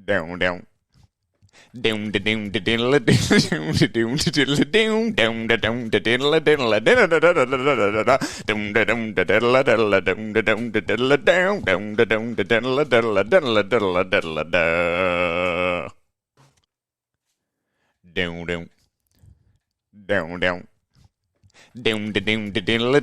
Down, down. Down the down the diddle down the down the diddle down down the down the diddle diddle down the down the diddle diddle down the down the diddle down down the down the diddle diddle diddle diddle diddle down down down down. Down the down the diddle down the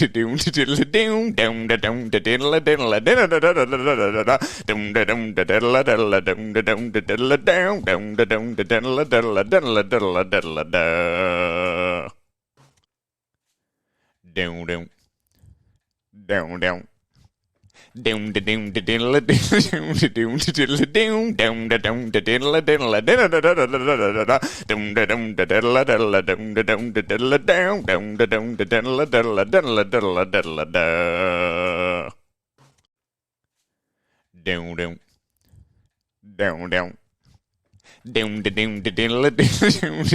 down the diddle down down the down the diddle diddle down the down the diddle diddle down the down the diddle down down the down the diddle diddle diddle diddle diddle down down down down. Down the down the diddle down the down the diddle down down the down the diddle diddle down the down the diddle diddle down the down the diddle down down the down the diddle diddle diddle diddle diddle down down down down. Down the down the diddle down the down the diddle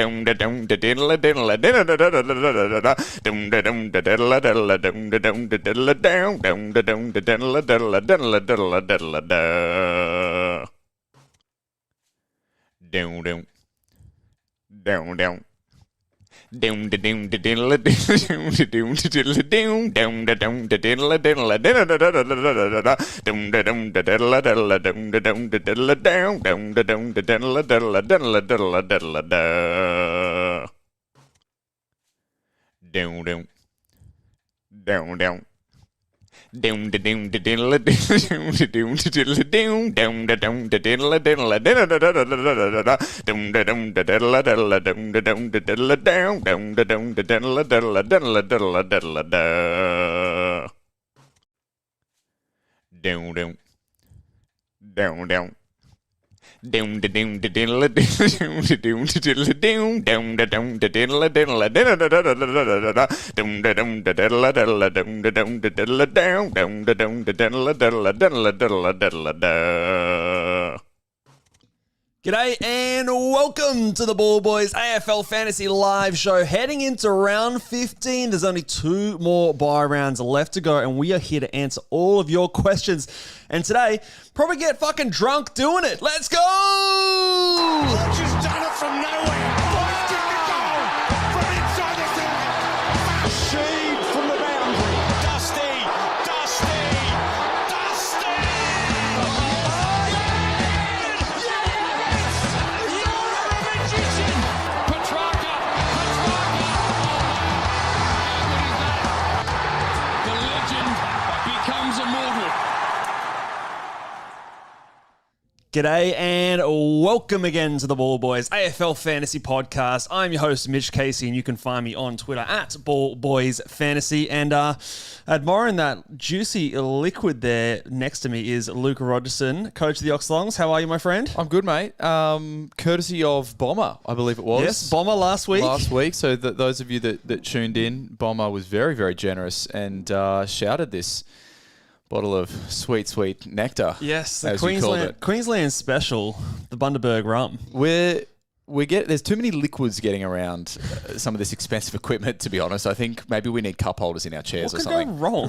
down down the down the diddle diddle down the down the diddle diddle down the down the diddle down down the down the diddle diddle diddle diddle diddle down down down down. Down the down the diddle down the down the diddle down down the down the diddle diddle down the down the diddle diddle down the down the diddle down down the down the diddle diddle diddle diddle diddle down down down down. Down the down the diddle down the down the diddle down down the down the diddle diddle down the down the diddle diddle down the down the diddle down down the down the diddle diddle diddle diddle diddle down down down down. Down the down the diddle down the down the diddle down down the down the diddle diddle down the down the diddle diddle down the down the diddle down down the down the diddle diddle diddle diddle diddle. G'day and welcome to the Ball Boys AFL Fantasy Live Show. Heading into round 15, there's only 2 more bye rounds left to go, and we are here to answer all of your questions. And today, probably get fucking drunk doing it. Let's go! Just done it from nowhere. Kick the goal from inside the circle. Sheed from the boundary. Dusty. The legend becomes immortal. G'day and welcome again to the Ball Boys AFL Fantasy Podcast. I'm your host, Mitch Casey, and you can find me on Twitter at Ball Boys Fantasy. And admiring that juicy liquid there next to me is Luke Rogerson, coach of the Oxlongs. How are you, my friend? I'm good, mate. Courtesy of Bomber, I believe it was. Yes, Bomber last week. So those of you that tuned in, Bomber was very, very generous and shouted this bottle of sweet nectar. Yes, the as you called it. Queensland special, the Bundaberg rum. There's too many liquids getting around some of this expensive equipment, to be honest. I think maybe we need cup holders in our chairs What or could something. go wrong?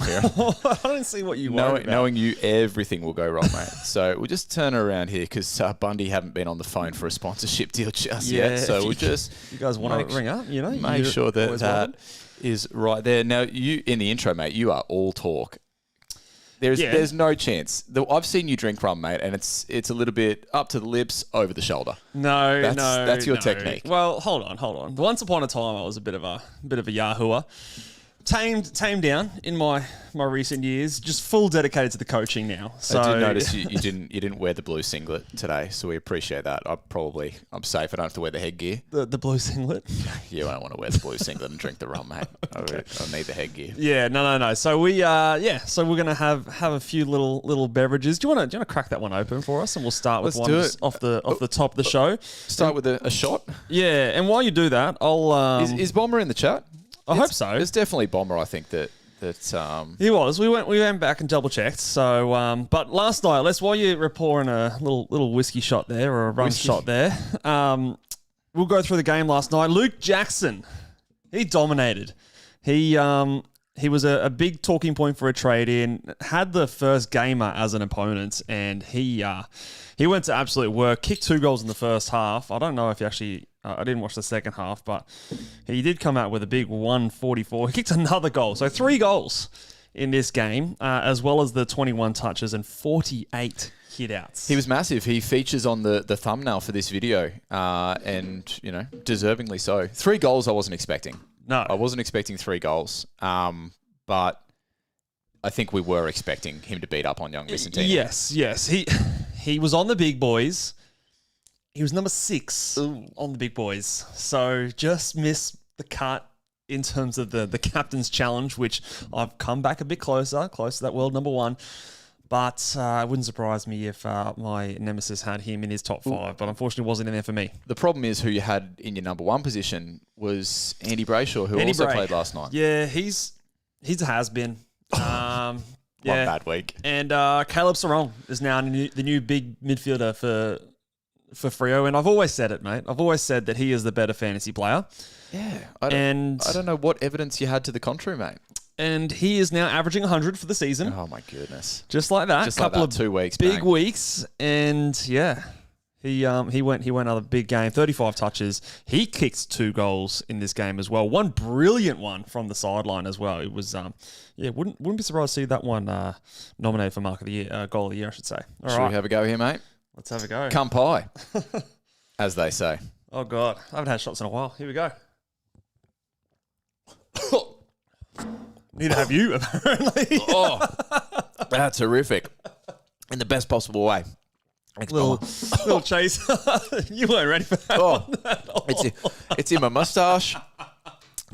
I don't see what you worry about. Knowing you, everything will go wrong, mate. So we'll just turn it around here because Bundy haven't been on the phone for a sponsorship deal just yet. So we'll just... You guys want to ring up, you know? Make sure that is right there. Now, you in the intro, mate, you are all talk. There's no chance. I've seen you drink rum, mate, and it's a little bit up to the lips, over the shoulder. That's your technique. Well, hold on. Once upon a time, I was a bit of a yahooer. Tamed down in my recent years, just full dedicated to the coaching now. So I did notice you didn't wear the blue singlet today, so we appreciate that. I'm safe. I don't have to wear the headgear. The blue singlet. You don't want to wear the blue singlet and drink the rum, mate. Okay. I need the headgear. Yeah, no. So so we're gonna have a few little beverages. Do you want to crack that one open for us, and we'll start with one off the top of the show. Start with a shot. Yeah, and while you do that, I'll Is Bomber in the chat? I hope so. It's definitely Bomber, I think, that he was. We went back and double checked. So, but last night, while you're pouring a little whiskey shot there or a rum shot there, we'll go through the game last night. Luke Jackson, he dominated. He he was a big talking point for a trade-in, had the first gamer as an opponent, and he went to absolute work, kicked 2 goals in the first half. I don't know if he actually... I didn't watch the second half, but he did come out with a big 144. He kicked another goal. So 3 goals in this game, as well as the 21 touches and 48 hit-outs. He was massive. He features on the thumbnail for this video, and, deservingly so. 3 goals I wasn't expecting. No. I wasn't expecting 3 goals, but I think we were expecting him to beat up on young Vicentini. Yes. He was on the big boys. He was number 6 on the big boys. So just missed the cut in terms of the captain's challenge, which I've come back a bit close to that world number 1. But it wouldn't surprise me if my nemesis had him in his top 5, but unfortunately wasn't in there for me. The problem is who you had in your number 1 position was Andy Brayshaw, who also played last night. Yeah, he's a has-been. One bad week. And Caleb Sarong is now the new big midfielder for Freo, and I've always said it, mate. I've always said that he is the better fantasy player. Yeah. I don't know what evidence you had to the contrary, mate. And he is now averaging 100 for the season. Oh, my goodness. Just like that. Just couple like that, 2 weeks. Big weeks. And, yeah, he went another big game, 35 touches. He kicked 2 goals in this game as well. One brilliant one from the sideline as well. It was, wouldn't be surprised to see that one nominated for Mark of the Year, Goal of the Year, I should say. All Should right. we have a go here, mate? Let's have a go. Come pie, as they say. Oh, God. I haven't had shots in a while. Here we go. Neither have you, apparently. Oh, that's horrific. In the best possible way. Little chase. You weren't ready for that one at all. It's in my moustache.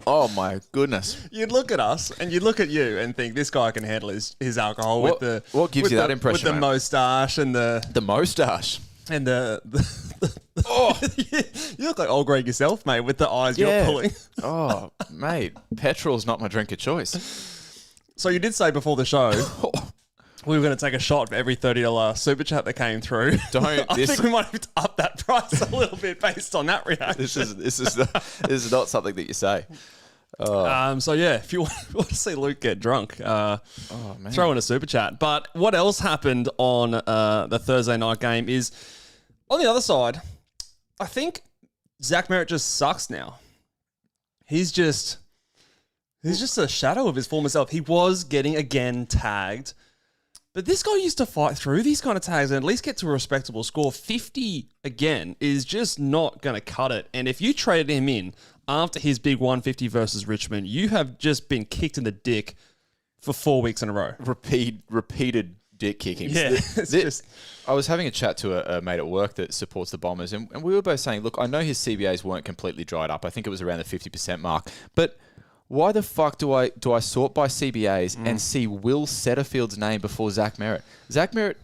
Oh, my goodness. You'd look at us and you'd look at you and think this guy can handle his alcohol What gives you that impression, with the mate? moustache and The moustache. and you look like old Greg yourself, mate, with the eyes you're pulling. Oh, mate, petrol's not my drink of choice. So you did say before the show we were going to take a shot for every $30 super chat that came through. I think we might have to up that price a little bit based on that reaction. This is not something that you say. So yeah, if you want to see Luke get drunk, throw in a super chat. But what else happened on the Thursday night game is, on the other side, I think Zach Merritt just sucks now. He's just a shadow of his former self. He was getting again tagged, but this guy used to fight through these kind of tags and at least get to a respectable score. 50 again is just not going to cut it. And if you traded him in after his big 150 versus Richmond, you have just been kicked in the dick for 4 weeks in a row. Repeated dick kicking. Yeah, I was having a chat to a mate at work that supports the Bombers, and we were both saying, look, I know his CBAs weren't completely dried up. I think it was around the 50% mark. But why the fuck do I sort by CBAs and see Will Setterfield's name before Zach Merritt? Zach Merritt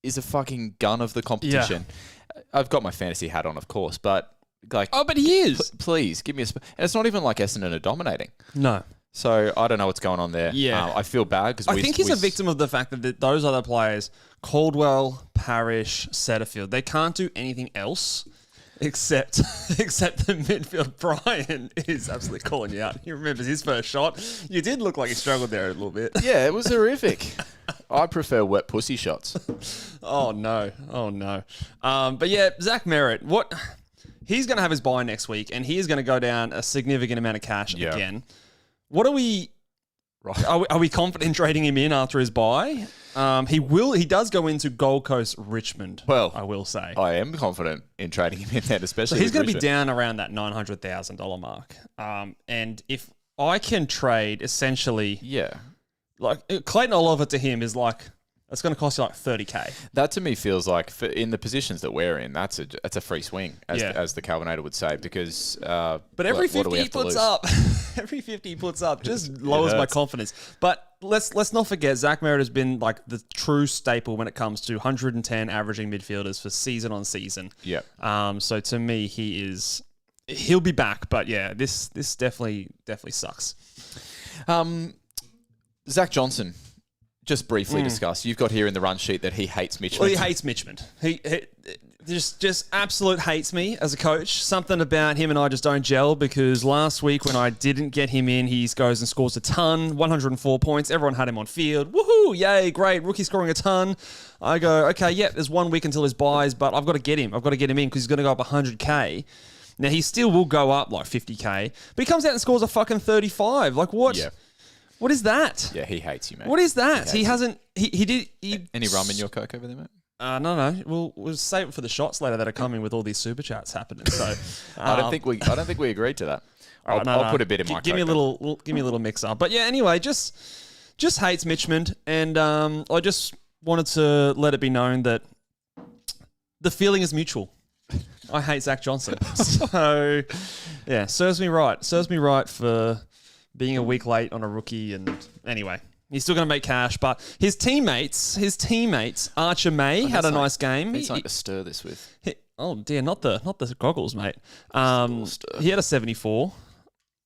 is a fucking gun of the competition. Yeah. I've got my fantasy hat on, of course, but like, but he is. Please give me a. And it's not even like Essendon are dominating. No. So I don't know what's going on there. Yeah, I feel bad because I think he's a victim of the fact that those other players, Caldwell, Parrish, Setterfield, they can't do anything else except the midfield. Brian is absolutely calling you out. He remembers his first shot. You did look like he struggled there a little bit. Yeah, it was horrific. I prefer wet pussy shots. Oh no. But yeah, Zach Merritt, he's going to have his bye next week, and he is going to go down a significant amount of cash again. What are we? Right. Are we confident in trading him in after his bye? He does go into Gold Coast Richmond. Well, I will say I am confident in trading him in then, especially. So he's going to be down around that $900,000 mark. And if I can trade essentially, like Clayton Oliver to him is like, it's going to cost you like $30K. That to me feels like, in the positions that we're in, that's a free swing, as the Calvinator would say, because. But every 50 he puts up, just lowers my confidence. But let's not forget, Zach Merritt has been like the true staple when it comes to 110 averaging midfielders for season on season. Yeah. So to me, he'll be back, but yeah, this definitely sucks. Zach Johnson. Just briefly discuss. You've got here in the run sheet that he hates Mitchmond. Well, he hates Mitchmond. just absolute hates me as a coach. Something about him and I just don't gel, because last week when I didn't get him in, he goes and scores a ton, 104 points. Everyone had him on field. Woohoo! Yay, great. Rookie scoring a ton. I go, okay, yeah, there's 1 week until his buys, but I've got to get him. I've got to get him in because he's going to go up 100K. Now, he still will go up like 50K, but he comes out and scores a fucking 35. Like, what? Yeah. What is that? Yeah, he hates you, mate. What is that? He hasn't... Any rum in your Coke over there, mate? No. We'll save it for the shots later that are coming with all these super chats happening. So I don't think we agreed to that. I'll put a bit in my. Give me a little mix up. But yeah, anyway, just hates Mitchmond, and I just wanted to let it be known that the feeling is mutual. I hate Zach Johnson. So yeah, serves me right. Serves me right for being a week late on a rookie. And anyway. He's still going to make cash, but his teammates, Archer May had a nice game. He's something to stir this with. Oh dear, not the goggles, mate. He had a 74,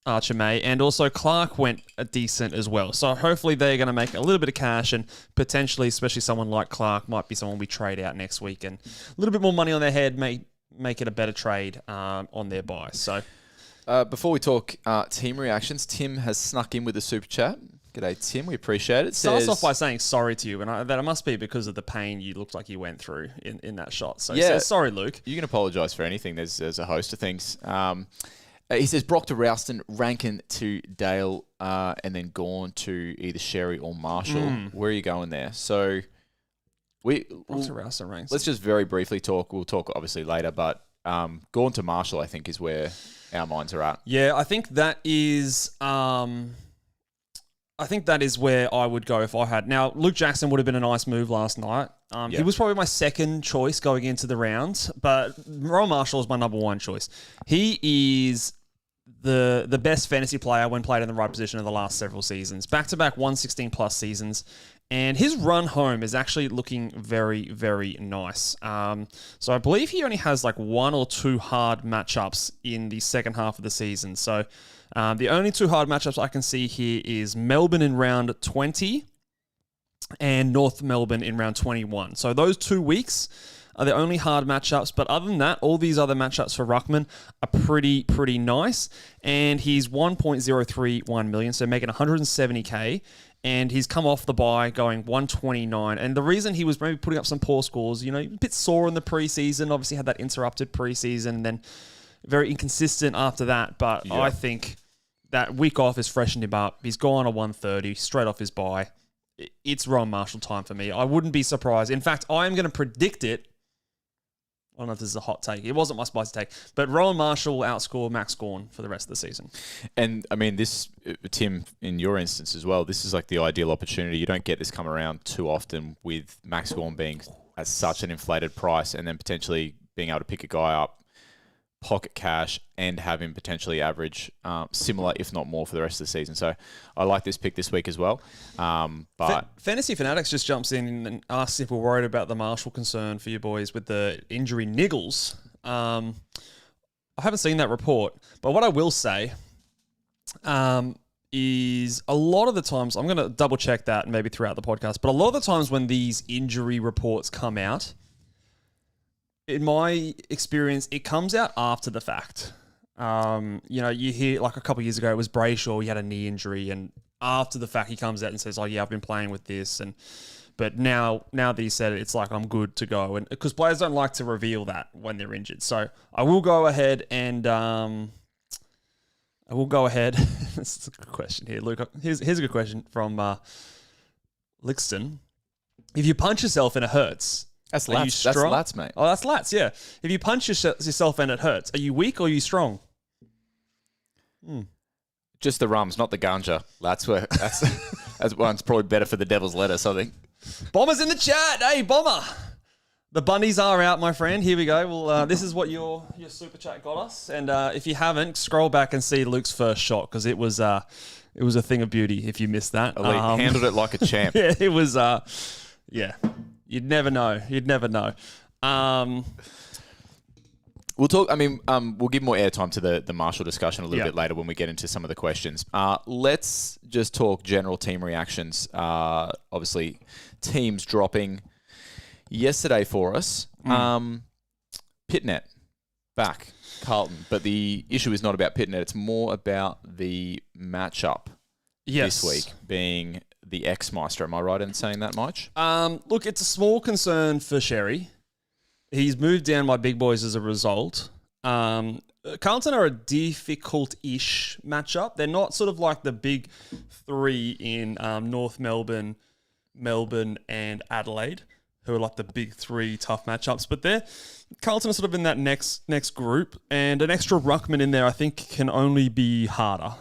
Archer May, and also Clark went a decent as well. So hopefully they're going to make a little bit of cash, and potentially, especially someone like Clark, might be someone we trade out next week, and a little bit more money on their head, make it a better trade on their buy. So before we talk team reactions, Tim has snuck in with a super chat. G'day, Tim. We appreciate it. Starts off by saying sorry to you, and that it must be because of the pain you looked like you went through in that shot. So, yeah, sorry, Luke. You can apologise for anything. There's a host of things. He says Brock to Ralston, Rankin to Dale, and then Gawn to either Sherry or Marshall. Where are you going there? So Brock to Ralston, Rankin. Let's just very briefly talk. We'll talk obviously later, but Gawn to Marshall, I think, is where our minds are at. Yeah, I think that is. I think that is where I would go if I had. Now, Luke Jackson would have been a nice move last night. He was probably my second choice going into the round, but Rowan Marshall is my number one choice. He is the best fantasy player when played in the right position of the last several seasons. Back-to-back 116-plus seasons. And his run home is actually looking very, very nice. So I believe he only has like 1 or 2 hard matchups in the second half of the season. So the only 2 hard matchups I can see here is Melbourne in round 20 and North Melbourne in round 21. So those 2 weeks are the only hard matchups. But other than that, all these other matchups for Ruckman are pretty nice. And he's 1.031 million, so making 170K. And he's come off the bye going 129. And the reason he was maybe putting up some poor scores, a bit sore in the preseason, obviously had that interrupted preseason, and then very inconsistent after that. But yeah. I think that week off has freshened him up. He's gone a 130 straight off his bye. It's Rowan Marshall time for me. I wouldn't be surprised. In fact, I am going to predict it. I don't know if this is a hot take. It wasn't my spicy take. But Rowan Marshall will outscore Max Gawn for the rest of the season. And, I mean, this, Tim, in your instance as well, this is like the ideal opportunity. You don't get this come around too often with Max Gawn being at such an inflated price and then potentially being able to pick a guy up, pocket cash, and have him potentially average similar, if not more, for the rest of the season. So I like this pick this week as well. But Fantasy Fanatics just jumps in and asks if we're worried about the Marshall concern for you boys with the injury niggles. I haven't seen that report, but what I will say is a lot of the times, I'm going to double check that maybe throughout the podcast, but a lot of the times when these injury reports come out, in my experience, it comes out after the fact. You hear like a couple of years ago, it was Brayshaw, he had a knee injury, and after the fact, he comes out and says, "Oh yeah, I've been playing with this," but now that he said it, it's like I'm good to go, and because players don't like to reveal that when they're injured. So I will go ahead and This is a good question here, Luke. Here's a good question from Lixton. If you punch yourself and it hurts. That's lats. That's lats, mate. Oh, that's lats, yeah. If you punch yourself and it hurts, are you weak or are you strong? Just the rums, not the ganja. That's one's probably better for the devil's lettuce, I think. Bomber's in the chat. Hey, Bomber. The bunnies are out, my friend. Here we go. Well, this is what your super chat got us. And if you haven't, scroll back and see Luke's first shot, because it was a thing of beauty if you missed that. Handled it like a champ. Yeah, it was, yeah. You'd never know. We'll talk. I mean, we'll give more airtime to the Marshall discussion a little bit later when we get into some of the questions. Let's just talk general team reactions. Obviously, teams dropping yesterday for us. Pitnet back, Carlton. But the issue is not about Pitnet. It's more about the matchup this week being the ex-Maestro. Am I right in saying that much? Look, it's a small concern for Sherry. He's moved down my big boys as a result. Carlton are a difficult-ish matchup. They're not sort of like the big three in North Melbourne, and Adelaide, who are like the big three tough matchups. But Carlton are sort of in that next group, and an extra ruckman in there, I think, can only be harder.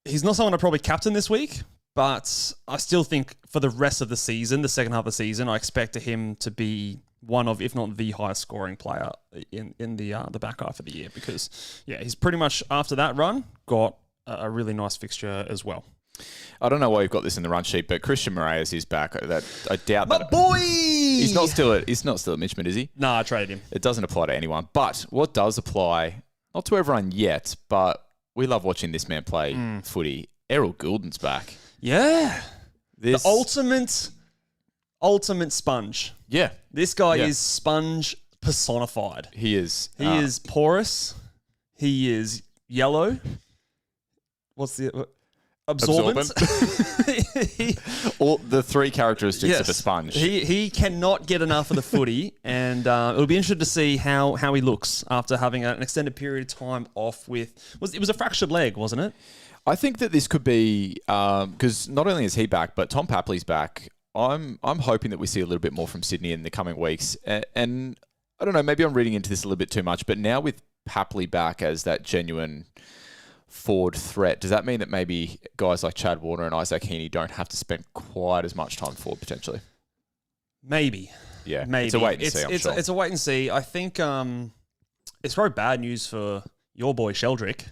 He's not someone I probably captain this week, but I still think for the rest of the season, the second half of the season, I expect him to be one of, if not the highest scoring player in the back half of the year, because he's pretty much after that run got a really nice fixture as well. I don't know why you've got this in the run sheet, but Christian Moraes is back. I doubt My that. boy! He's not still at Mitchman, is he? No, I traded him. It doesn't apply to anyone. But what does apply, not to everyone yet, but we love watching this man play footy. Errol Goulden's back. Yeah. The ultimate sponge. Yeah. This guy is sponge personified. He is. He is porous. He is yellow. What's the... Absorbent. All the three characteristics of a sponge. He cannot get enough of the footy, and it'll be interesting to see how he looks after having an extended period of time off with... It was a fractured leg, wasn't it? I think that this could be... Because not only is he back, but Tom Papley's back. I'm hoping that we see a little bit more from Sydney in the coming weeks. And I don't know, maybe I'm reading into this a little bit too much, but now with Papley back as that genuine forward threat, does that mean that maybe guys like Chad Warner and Isaac Heaney don't have to spend quite as much time forward potentially? Maybe. Yeah. Maybe. It's a wait and see, I'm sure. It's a wait and see. I think it's probably bad news for your boy Sheldrick,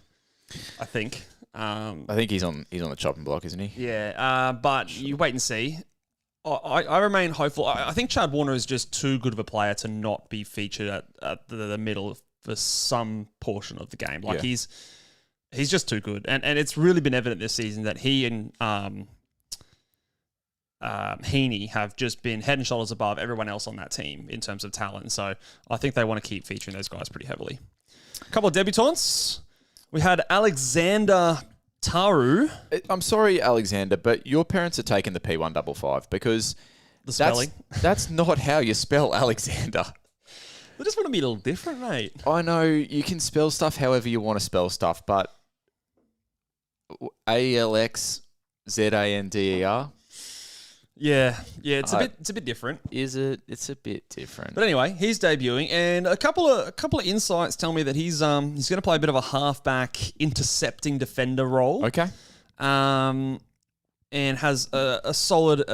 I think. I think he's on the chopping block, isn't he? Yeah, but you wait and see. I remain hopeful. I think Chad Warner is just too good of a player to not be featured at the middle for some portion of the game. Like he's just too good. And it's really been evident this season that he and Heaney have just been head and shoulders above everyone else on that team in terms of talent. So I think they want to keep featuring those guys pretty heavily. A couple of debutants. We had Alexander Taru. I'm sorry, Alexander, but your parents are taking the P155 because the spelling. That's not how you spell Alexander. I just want to be a little different, mate. I know you can spell stuff however you want to spell stuff, but ALXZANDER. Yeah, it's a bit different. Is it? It's a bit different. But anyway, he's debuting, and a couple of insights tell me that he's going to play a bit of a halfback intercepting defender role. Okay. And has a solid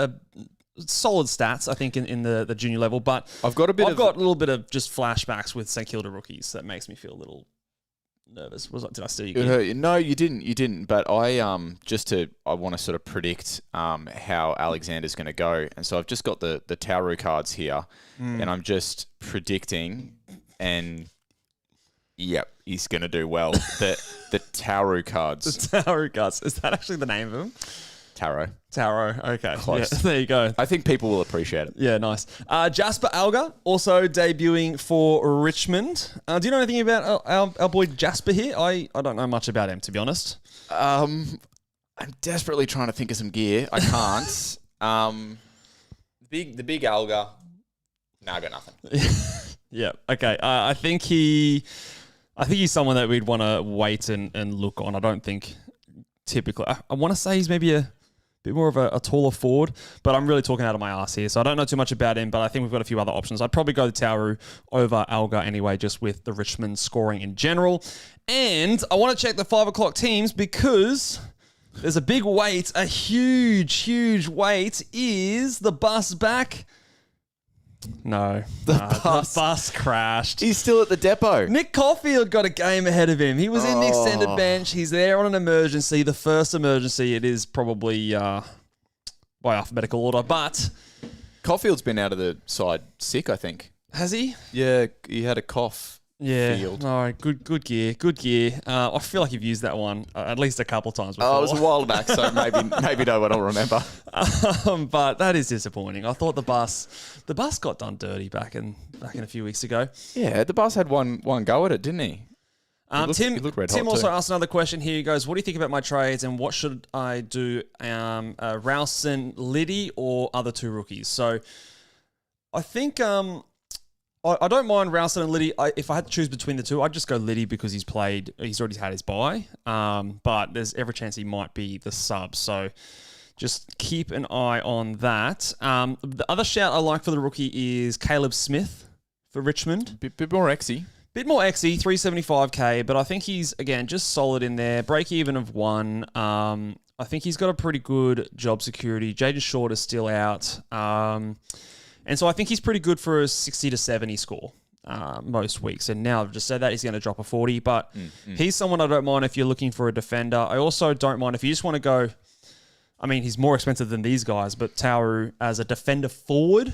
stats, I think, in the junior level. But I've got a little bit of just flashbacks with St Kilda rookies that makes me feel a little nervous. Did I steal your gear? No, you didn't. But I want to sort of predict how Alexander's going to go, and so I've just got the Tauru cards here, and I'm just predicting, and yep, he's going to do well. the Tauru cards. The Tauru cards. Is that actually the name of them? Taro. Okay. Close. Yeah, there you go. I think people will appreciate it. Yeah, nice. Jasper Alga also debuting for Richmond. Do you know anything about our boy Jasper here? I don't know much about him, to be honest. I'm desperately trying to think of some gear. I can't. The big Alga. No, I got nothing. Yeah. Okay. I think he's someone that we'd want to wait and look on. I don't think typically. I want to say he's maybe a bit more of a taller forward, but I'm really talking out of my ass here, so I don't know too much about him, but I think we've got a few other options. I'd probably go the Tauru over Alga anyway, just with the Richmond scoring in general. And I want to check the 5 o'clock teams because there's a big wait, a huge wait. Is the bus back? No. The bus crashed. He's still at the depot. Nick Caulfield got a game ahead of him. He was in the extended bench. He's there on an emergency. The first emergency, it is probably by alphabetical order, but... Caulfield's been out of the side sick, I think. Has he? Yeah, he had a cough Yeah. field. All right. Good gear. Good gear. I feel like you've used that one at least a couple times before. Oh, it was a while back, so maybe no one will remember. But that is disappointing. I thought the bus got done dirty back in a few weeks ago. Yeah, the Bus had one go at it, didn't he? He looked red Tim hot also too. asked another question here. He goes, what do you think about my trades and what should I do? Rowson, Liddy or other two rookies? So I think I don't mind Rowson and Liddy. If I had to choose between the two, I'd just go Liddy because he's already had his bye. But there's every chance he might be the sub. So just keep an eye on that. The other shout I like for the rookie is Caleb Smith for Richmond. Bit more exy. Bit more XE, 375k, but I think he's, again, just solid in there. Break even of 1. I think he's got a pretty good job security. Jaden Short is still out. And so I think he's pretty good for a 60 to 70 score most weeks. And now I've just said that he's going to drop a 40, but he's someone I don't mind if you're looking for a defender. I also don't mind if you just want to go, I mean, he's more expensive than these guys, but Tauru as a defender forward,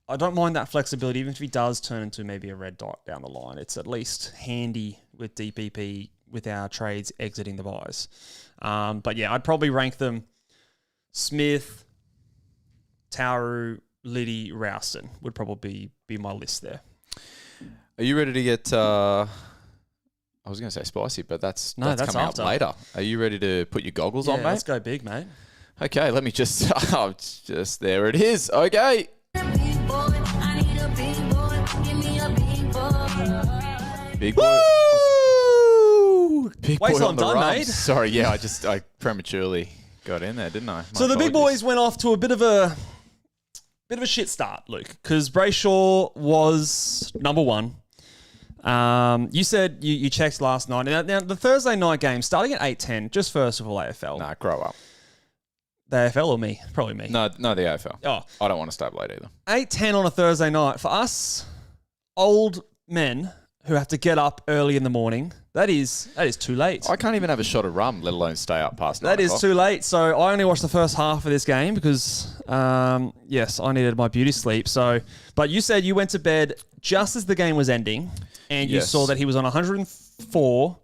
I don't mind that flexibility, even if he does turn into maybe a red dot down the line. It's at least handy with DPP with our trades exiting the buys. But yeah, I'd probably rank them Smith, Tauru, Liddy, Rowston would probably be my list there. Are you ready to get... I was going to say spicy, but that's coming after. up later. Are you ready to put your goggles on, mate? Let's go big, mate. Okay, let me just... just there it is. Okay. Big boy. Woo! Big Wait boy till on I'm the done, rums. mate. Sorry, yeah, I prematurely got in there, didn't I? So the big boys went off to a bit of a shit start, Luke, because Brayshaw was number 1. You said you checked last night. Now the Thursday night game starting at 8:10. Just first of all, AFL. Nah, grow up. The AFL or me? Probably me. No, the AFL. Oh. I don't want to stay up late either. 8:10 on a Thursday night for us old men who have to get up early in the morning. That is too late. I can't even have a shot of rum, let alone stay up past 9 That is o'clock. too late. So I only watched the first half of this game because, yes, I needed my beauty sleep. So, but you said you went to bed just as the game was ending, and you Yes. saw that he was on 104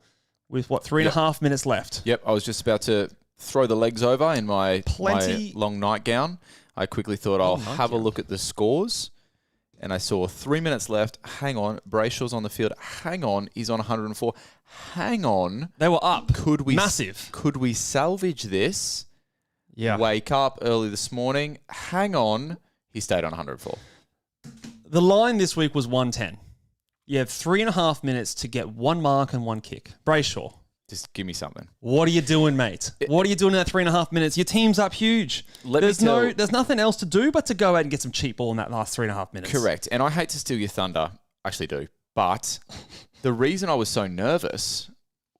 with 3.5 minutes left. Yep, I was just about to throw the legs over in my Plenty- long nightgown. I quickly thought I'll have a look at the scores, and I saw 3 minutes left. Hang on, Brayshaw's on the field. Hang on, he's on 104. Hang on. They were up. Could we Massive. Could we salvage this? Yeah. Wake up early this morning. Hang on. He stayed on 104. The line this week was 110. You have 3.5 minutes to get 1 mark and 1 kick. Brayshaw, Just give me something. what are you doing, mate? What are you doing in that 3.5 minutes? Your team's up huge. There's nothing else to do but to go out and get some cheap ball in that last 3.5 minutes. Correct. And I hate to steal your thunder. I actually do. But the reason I was so nervous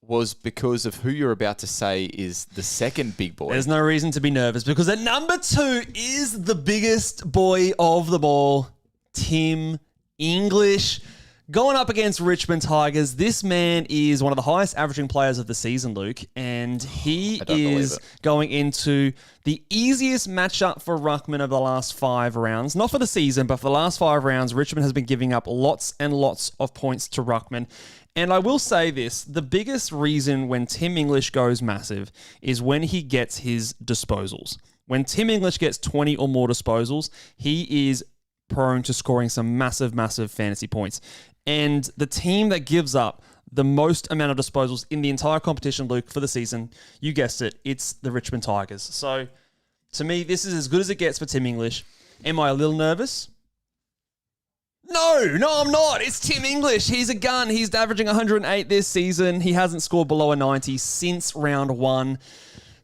was because of who you're about to say is the second big boy. There's no reason to be nervous because at number 2 is the biggest boy of them all, Tim English. Going up against Richmond Tigers, this man is one of the highest averaging players of the season, Luke, and he is going into the easiest matchup for Ruckman of the last 5 rounds. Not for the season, but for the last 5 rounds, Richmond has been giving up lots and lots of points to Ruckman. And I will say this, the biggest reason when Tim English goes massive is when he gets his disposals. When Tim English gets 20 or more disposals, he is prone to scoring some massive, massive fantasy points. And the team that gives up the most amount of disposals in the entire competition, Luke, for the season, you guessed it, it's the Richmond Tigers. So, to me, this is as good as it gets for Tim English. Am I a little nervous? No, I'm not. It's Tim English. He's a gun. He's averaging 108 this season. He hasn't scored below a 90 since round 1.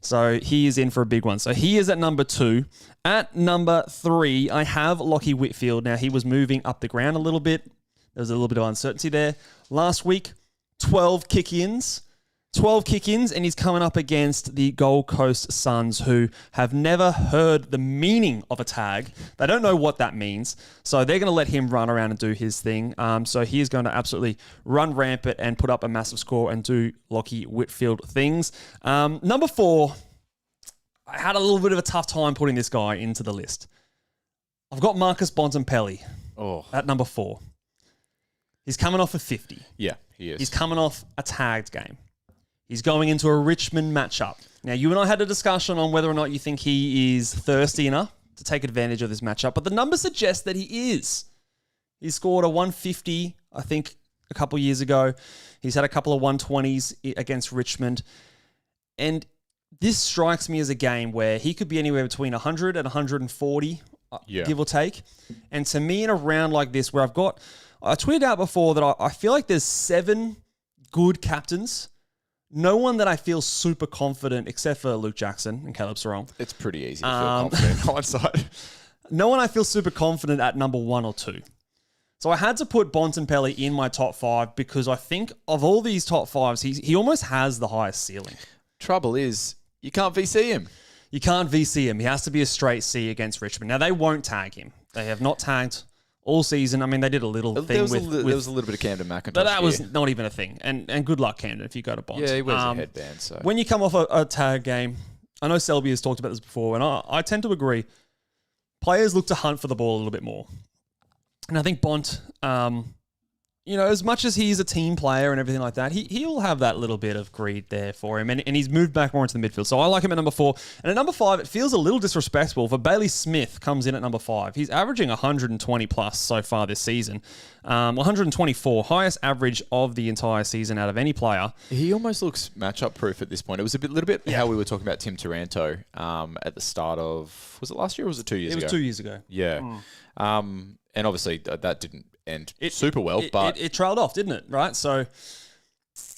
So he is in for a big one. So he is at number 2. At number 3, I have Lockie Whitfield. Now, he was moving up the ground a little bit. There was a little bit of uncertainty there. Last week, 12 kick-ins. 12 kick-ins, and he's coming up against the Gold Coast Suns, who have never heard the meaning of a tag. They don't know what that means. So they're going to let him run around and do his thing. So he is going to absolutely run rampant and put up a massive score and do Lockie Whitfield things. Number 4, I had a little bit of a tough time putting this guy into the list. I've got Marcus Bontempelli at number 4. He's coming off a 50. Yeah, he is. He's coming off a tagged game. He's going into a Richmond matchup. Now, you and I had a discussion on whether or not you think he is thirsty enough to take advantage of this matchup, but the numbers suggest that he is. He scored a 150, I think, a couple years ago. He's had a couple of 120s against Richmond. And this strikes me as a game where he could be anywhere between 100 and 140, give or take. And to me, in a round like this, where I tweeted out before that I feel like there's 7 good captains. No one that I feel super confident, except for Luke Jackson and Caleb Sarong. It's pretty easy to feel confident in hindsight. No one I feel super confident at number 1 or 2. So I had to put Bontempelli in my top 5 because I think of all these top 5s, he almost has the highest ceiling. Trouble is, you can't VC him. You can't VC him. He has to be a straight C against Richmond. Now, they won't tag him. They have not tagged all season. I mean, they did a little thing with... There was a little bit of Camden McIntosh. But that was not even a thing. And good luck, Camden, if you go to Bont. Yeah, he wears a headband. So when you come off a tag game, I know Selby has talked about this before, and I tend to agree. Players look to hunt for the ball a little bit more. And I think Bont, as much as he's a team player and everything like that, he'll have that little bit of greed there for him. And he's moved back more into the midfield. So I like him at number 4. And at number 5, it feels a little disrespectful for Bailey Smith comes in at number 5. He's averaging 120 plus so far this season. 124, highest average of the entire season out of any player. He almost looks matchup proof at this point. It was little bit how we were talking about Tim Taranto at the start of, was it last year or was it 2 years ago? It was 2 years ago. Yeah. And obviously that didn't end super well, but it trailed off, didn't it? Right. So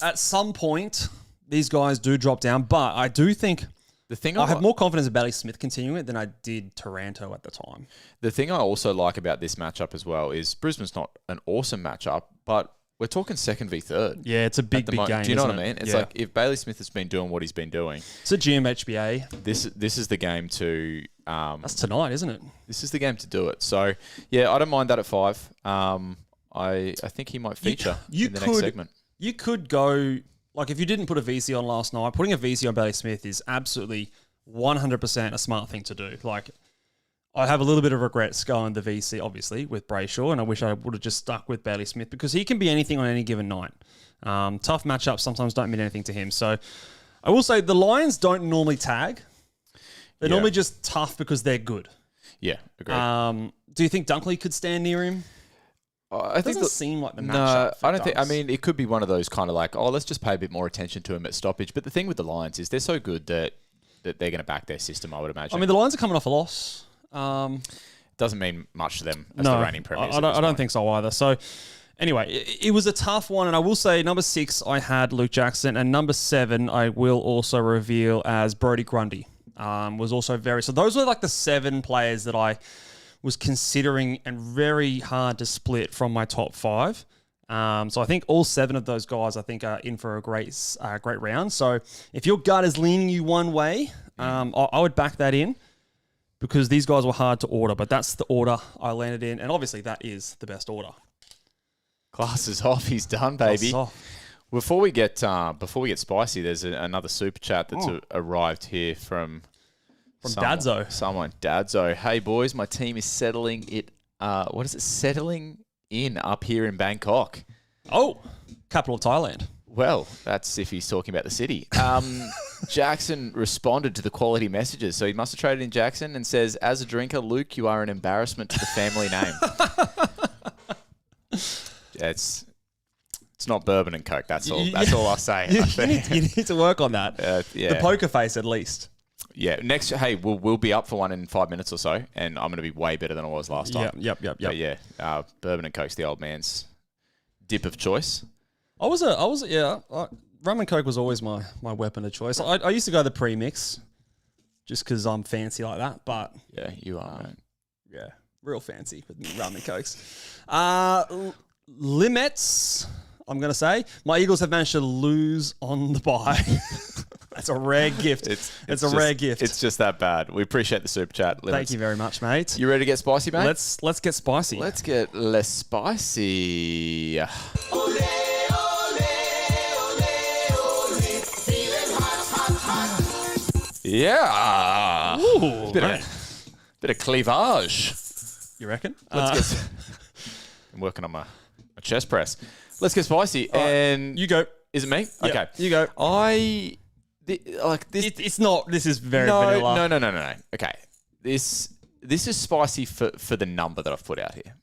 at some point, these guys do drop down, but I do think I have more confidence in Bailey Smith continuing it than I did Taranto at the time. The thing I also like about this matchup as well is Brisbane's not an awesome matchup, but we're talking second v third. Yeah, it's a big game. Do you know what I mean? It's like if Bailey Smith has been doing what he's been doing. It's a GMHBA. This is the game to... that's tonight, isn't it? This is the game to do it. So, yeah, I don't mind that at 5. I think he might feature in the next segment. You could go... Like, if you didn't put a VC on last night, putting a VC on Bailey Smith is absolutely 100% a smart thing to do. Like, I have a little bit of regrets going the VC, obviously, with Brayshaw, and I wish I would have just stuck with Bailey Smith because he can be anything on any given night. Tough matchups sometimes don't mean anything to him. So, I will say the Lions don't normally tag. They're normally just tough because they're good. Yeah, agreed. Do you think Dunkley could stand near him? I think doesn't seem like the matchup. No, I don't think. I mean, it could be one of those kind of like, let's just pay a bit more attention to him at stoppage. But the thing with the Lions is they're so good that they're going to back their system, I would imagine. I mean, the Lions are coming off a loss. Doesn't mean much to them as the reigning premiers. I don't think so either. So, anyway, it was a tough one. And I will say, number 6, I had Luke Jackson. And number 7, I will also reveal as Brodie Grundy. Was also very... So those were like the 7 players that I was considering and very hard to split from my top 5. So I think all 7 of those guys, I think, are in for a great round. So if your gut is leaning you one way, I would back that in because these guys were hard to order, but that's the order I landed in. And obviously that is the best order. Class is off. He's done, baby. Before we get spicy, there's another super chat that's arrived here from Dadzo. Someone, Dadzo. Hey boys, my team is settling in up here in Bangkok. Oh, capital of Thailand. Well, that's if he's talking about the city. Jackson responded to the quality messages, so he must have traded in Jackson and says, "As a drinker, Luke, you are an embarrassment to the family name." It's not bourbon and coke. That's all. That's all I'll say. You need to work on that. Yeah. The poker face, at least. Yeah. Next, hey, we'll be up for one in 5 minutes or so, and I'm going to be way better than I was last time. Yep. But yeah, bourbon and coke's the old man's dip of choice. Rum and coke was always my weapon of choice. I used to go the pre-mix, just because I'm fancy like that. But yeah, you are. Right. Yeah, real fancy with rum and cokes. Limits. I'm going to say my Eagles have managed to lose on the bye. That's a rare gift. It's a rare gift. It's just that bad. We appreciate the super chat. Limits. Thank you very much, mate. You ready to get spicy, mate? Let's get spicy. Let's get less spicy. Yeah. Ooh, bit of cleavage. You reckon? I'm working on my chest press. Let's get spicy. And You go. is it me? Yep, Okay. you go. This. It's not. This is very vanilla. No. Okay. This is spicy for the number that I've put out here.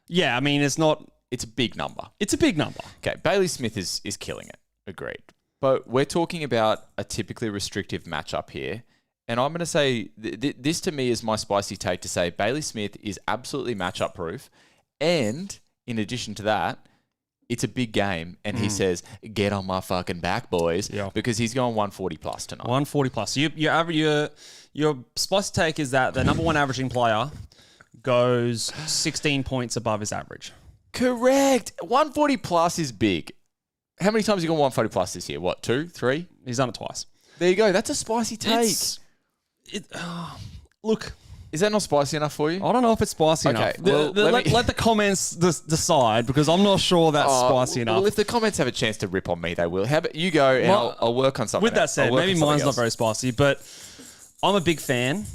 Yeah, I mean, it's not. It's a big number. It's a big number. Okay, Bailey Smith is killing it. Agreed. But we're talking about a typically restrictive matchup here. And I'm going to say, this to me is my spicy take to say Bailey Smith is absolutely matchup proof. And in addition to that, it's a big game. And he says, get on my fucking back, boys. Yeah. Because he's going 140 plus tonight. 140 plus. Your spicy take is that the number one averaging player goes 16 points above his average. Correct. 140 plus is big. How many times have you gone 140 plus this year? What, 2, 3? He's done it twice. There you go. That's a spicy take. Look, Is that not spicy enough for you? I don't know if it's spicy Okay, enough. well, Let the comments decide, because I'm not sure that's spicy enough. Well, if the comments have a chance to rip on me, they will. How about you go and I'll work on something. With that else. said, I'll work maybe on something mine's not else. very spicy, but I'm a big fan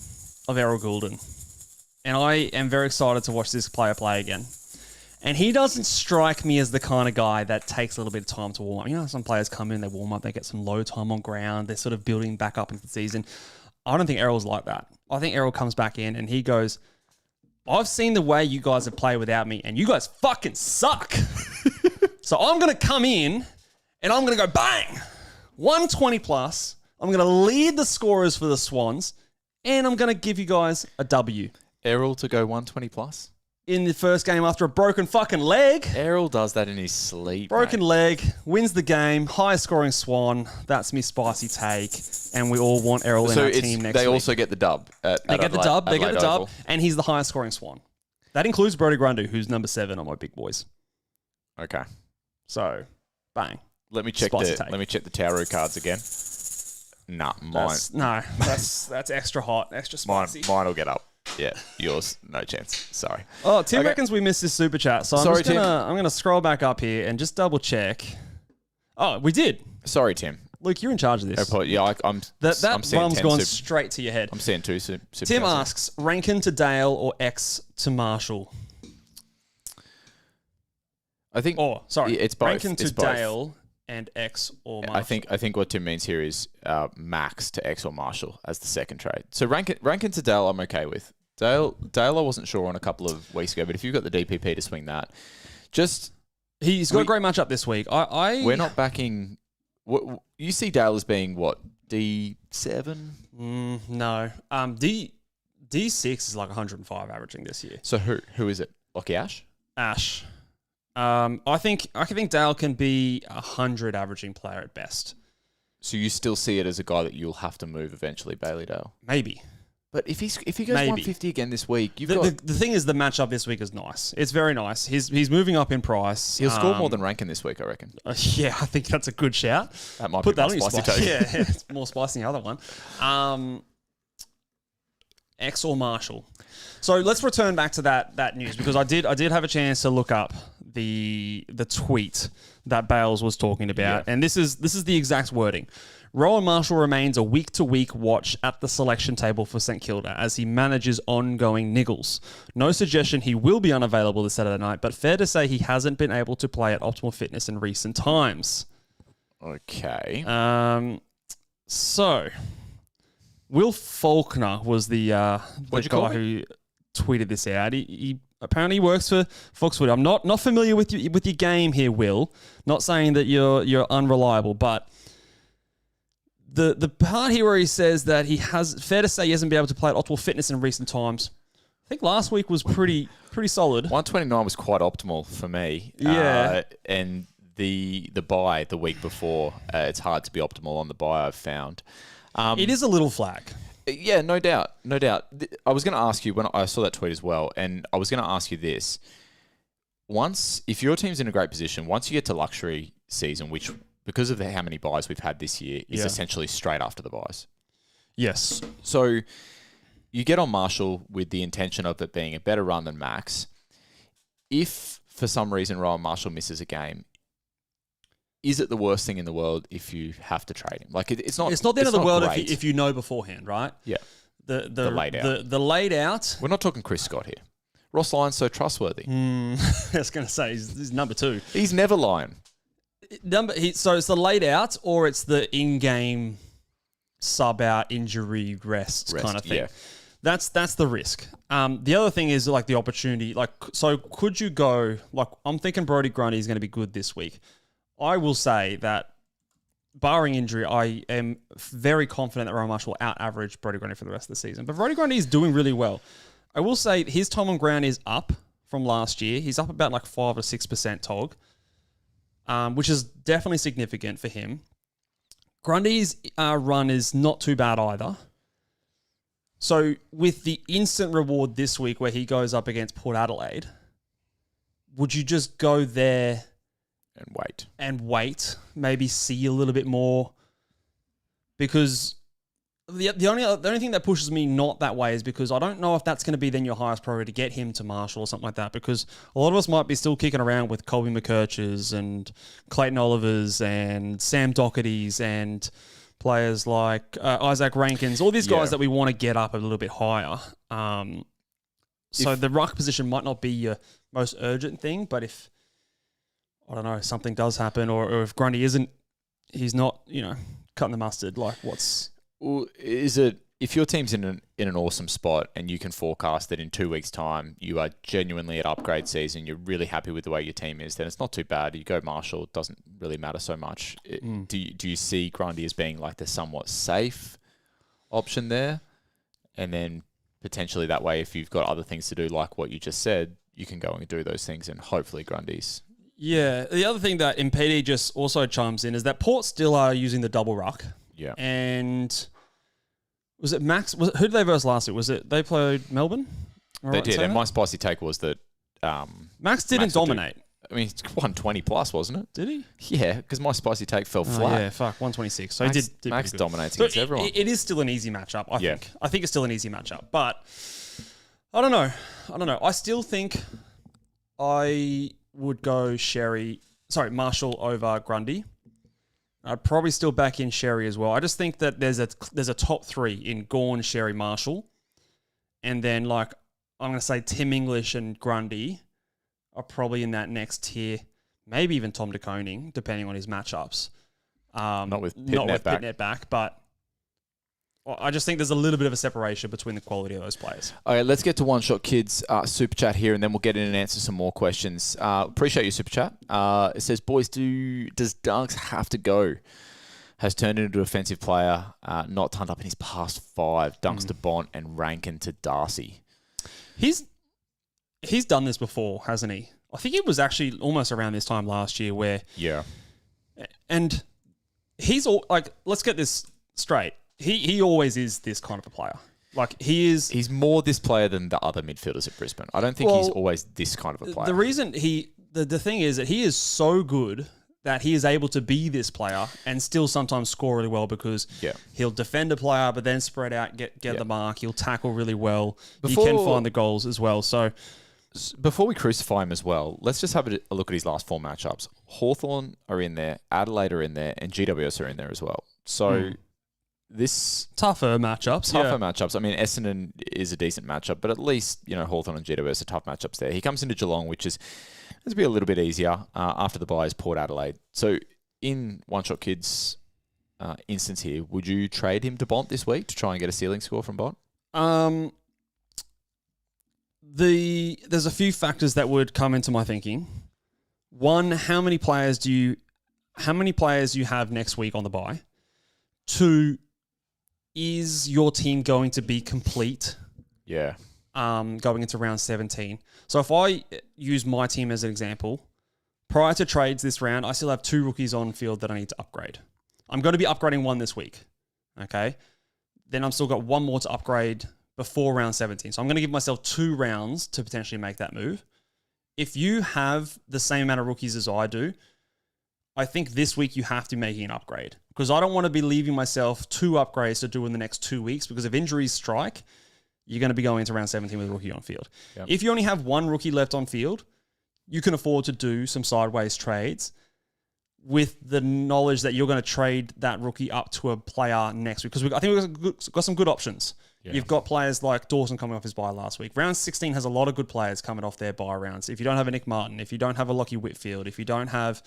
of Errol Goulden. And I am very excited to watch this player play again. And he doesn't strike me as the kind of guy that takes a little bit of time to warm up. You know, some players come in, they warm up, they get some low time on ground, they're sort of building back up into the season. I don't think Errol's like that. I think Errol comes back in and he goes, I've seen the way you guys have played without me, and you guys fucking suck. So I'm going to come in and I'm going to go bang, 120 plus. I'm going to lead the scorers for the Swans, and I'm going to give you guys a W. Errol to go 120 plus? In the first game after a broken fucking leg. Errol does that in his sleep. Broken mate. leg, wins the game, highest scoring Swan. That's me spicy take. And we all want Errol in our team next week. They also get the dub. They get the dub, and he's the highest scoring Swan. That includes Brody Grundy, who's number 7 on my big boys. Okay. So, bang. Let me check the tarot cards again. Nah, mine. That's extra hot, extra spicy. Mine will get up. Yeah, yours, no chance. Sorry. Oh, Tim reckons we missed this super chat, so Sorry, I'm gonna scroll back up here and just double check. Oh, we did. Sorry, Tim. Luke, you're in charge of this. Yeah, I'm seeing bomb's 10 gone super- straight to your head. I'm seeing 2 super Tim chats. asks, Rankin to Dale or X to Marshall? I think. Oh, sorry. It's both. Rankin to It's both. Dale and X or Marshall. I think what Tim means here is Max to X or Marshall as the second trade. So Rankin to Dale, I'm okay with. Dale, I wasn't sure on a couple of weeks ago, but if you've got the DPP to swing that, he's got a great matchup this week. We're not backing. What you see Dale as being what, D7? No. D6 is like 105 averaging this year. So who is it? Lockie Ash? Ash. I think Dale can be 100 averaging player at best. So you still see it as a guy that you'll have to move eventually, Bailey Dale. Maybe. But if he goes 150 again this week, the thing is, the matchup this week is nice. It's very nice. He's moving up in price. He'll score more than Rankin this week, I reckon. Yeah, I think that's a good shout. That might Put be that my on your spicy spicy. take. Yeah, it's more spicy than the other one. X or Marshall. So let's return back to that news, because I did have a chance to look up the tweet that Bales was talking about, and this is the exact wording. Rowan Marshall remains a week-to-week watch at the selection table for St Kilda as he manages ongoing niggles. No suggestion he will be unavailable this Saturday night, but fair to say he hasn't been able to play at optimal fitness in recent times. Okay. So, Will Faulkner was the guy who tweeted this out. He apparently works for Fox Footy. I'm not familiar with your game here, Will. Not saying that you're unreliable, but the part here where he says that fair to say he hasn't been able to play at optimal fitness in recent times. I think last week was pretty solid. 129 was quite optimal for me. Yeah. And the bye the week before, it's hard to be optimal on the bye, I've found. It is a little flag. Yeah, no doubt. I was going to ask you when I saw that tweet as well, and I was going to ask you this. If your team's in a great position, once you get to luxury season, which because of how many buys we've had this year, is essentially straight after the buys. Yes. So you get on Marshall with the intention of it being a better run than Max. If for some reason Rowan Marshall misses a game, is it the worst thing in the world if you have to trade him? Like it's not. It's not the end of the world great. if you know beforehand, right? Yeah. The laid out. The laid out. We're not talking Chris Scott here. Ross Lyon's so trustworthy? I was going to say, he's number 2. He's never lying. So it's the laid out or it's the in-game sub-out injury rest kind of thing. Yeah. That's the risk. The other thing is like the opportunity. Like, so could you go, like, I'm thinking Brodie Grundy is going to be good this week. I will say that barring injury, I am very confident that Rowan Marshall will out-average Brodie Grundy for the rest of the season. But Brodie Grundy is doing really well. I will say his time on ground is up from last year. He's up about like 5 or 6% TOG, which is definitely significant for him. Grundy's run is not too bad either. So with the instant reward this week where he goes up against Port Adelaide, would you just go there and wait, maybe see a little bit more? Because the only thing that pushes me not that way is because I don't know if that's going to be then your highest priority to get him to Marshall or something like that, because a lot of us might be still kicking around with Colby McKerches and Clayton Olivers and Sam Doherty's and players like Isaac Rankins, all these guys that we want to get up a little bit higher. So the ruck position might not be your most urgent thing, but if, I don't know, something does happen or if Grundy he's not, cutting the mustard, like what's... Well, is it, if your team's in an awesome spot and you can forecast that in 2 weeks' time you are genuinely at upgrade season, you're really happy with the way your team is, then it's not too bad. You go Marshall, it doesn't really matter so much. Do you see Grundy as being like the somewhat safe option there? And then potentially that way, if you've got other things to do like what you just said, you can go and do those things and hopefully Grundy's. Yeah. The other thing that MPD just also chimes in is that Port still are using the double ruck. Yeah. And was it Max? Who did they verse last week? Was it they played Melbourne? They did. And my spicy take was that Max didn't dominate. I mean, it's 120 plus, wasn't it? Did he? Yeah, because my spicy take fell flat. Yeah, 126. So Max, he did Max dominates against everyone. It is still an easy matchup, I think. I think it's still an easy matchup. But I don't know. I still think I would go Marshall over Grundy. I'd probably still back in Sherry as well. I just think that there's a top 3 in Gawn, Sherry, Marshall. And then, like, I'm going to say Tim English and Grundy are probably in that next tier. Maybe even Tom de Koning, depending on his matchups. Not with Pitnet back, but I just think there's a little bit of a separation between the quality of those players. Okay, let's get to One Shot Kids Super Chat here, and then we'll get in and answer some more questions. Appreciate your Super Chat. It says, boys, does Dunks have to go? Has turned into an offensive player, not turned up in his past 5. Dunks to Bont and Rankin to Darcy. He's done this before, hasn't he? I think it was actually almost around this time last year where... Yeah. And he's all... Like, let's get this straight. He always is this kind of a player. Like, he is... He's more this player than the other midfielders at Brisbane. I don't think he's always this kind of a player. The reason the thing is that he is so good that he is able to be this player and still sometimes score really well because he'll defend a player but then spread out, get the mark. He'll tackle really well. He can find the goals as well. So before we crucify him as well, let's just have a look at his last 4 matchups. Hawthorn are in there, Adelaide are in there, and GWS are in there as well. So... This tougher matchups. I mean, Essendon is a decent matchup, but at least, Hawthorn and GWS are tough matchups there. He comes into Geelong, which is going to be a little bit easier after the bye is Port Adelaide. So in One Shot Kids instance here, would you trade him to Bont this week to try and get a ceiling score from Bont? There's a few factors that would come into my thinking. One, how many players you have next week on the bye? 2, is your team going to be complete? Yeah. Going into round 17. So if I use my team as an example, prior to trades this round, I still have 2 rookies on field that I need to upgrade. I'm going to be upgrading 1 this week. Okay. Then I've still got 1 more to upgrade before round 17. So I'm going to give myself 2 rounds to potentially make that move. If you have the same amount of rookies as I do, I think this week you have to be making an upgrade because I don't want to be leaving myself 2 upgrades to do in the next 2 weeks because if injuries strike, you're going to be going into round 17 with a rookie on field. Yep. If you only have 1 rookie left on field, you can afford to do some sideways trades with the knowledge that you're going to trade that rookie up to a player next week because I think we've got some good options. You've got players like Dawson coming off his bye last week. Round 16 has a lot of good players coming off their bye rounds. If you don't have a Nick Martin, if you don't have a Lockie Whitfield, if you don't have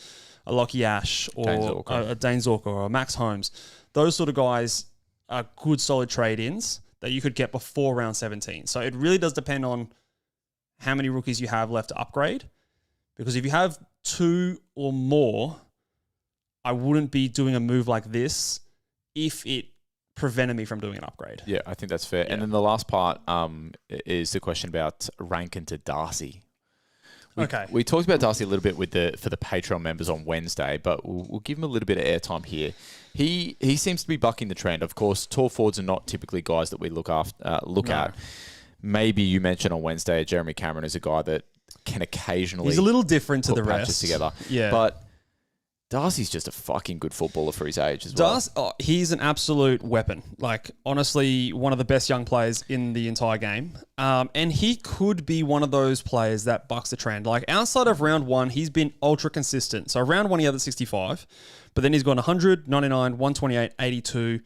a Lockie Ash or a Dane Zorko or a Max Holmes, those sort of guys are good, solid trade-ins that you could get before round 17. So it really does depend on how many rookies you have left to upgrade. Because if you have 2 or more, I wouldn't be doing a move like this if it prevented me from doing an upgrade. Yeah, I think that's fair. Yeah. And then the last part is the question about Rankin to Darcy. We talked about Darcy a little bit for the Patreon members on Wednesday, but we'll give him a little bit of airtime here. He seems to be bucking the trend. Of course, tall forwards are not typically guys that we look at. Maybe you mentioned on Wednesday, Jeremy Cameron is a guy that can occasionally... He's a little different to the patches rest. Together. Yeah. But Darcy's just a fucking good footballer for his age as well. He's an absolute weapon. Like, honestly, one of the best young players in the entire game. And he could be one of those players that bucks the trend. Like, outside of round 1, he's been ultra consistent. So round 1, he had the 65. But then he's gone 100, 99, 128, 82,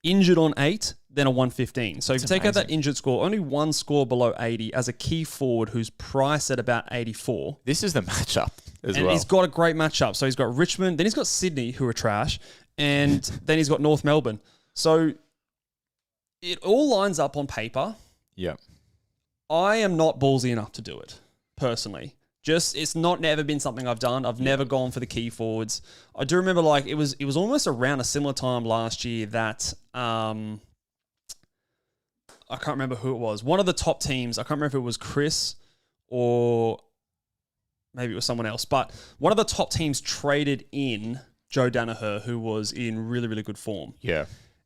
injured on 8, then a 115. So if you take out that injured score, only one score below 80 as a key forward who's priced at about 84. This is the matchup as well. And he's got a great matchup. So he's got Richmond, then he's got Sydney, who are trash, and then he's got North Melbourne. So it all lines up on paper. Yeah. I am not ballsy enough to do it, personally. It's never been something I've done. I've never gone for the key forwards. I do remember, like, it was almost around a similar time last year that I can't remember who it was. One of the top teams, I can't remember if it was Chris or maybe it was someone else, but one of the top teams traded in Joe Danaher, who was in really, really good form. Yeah.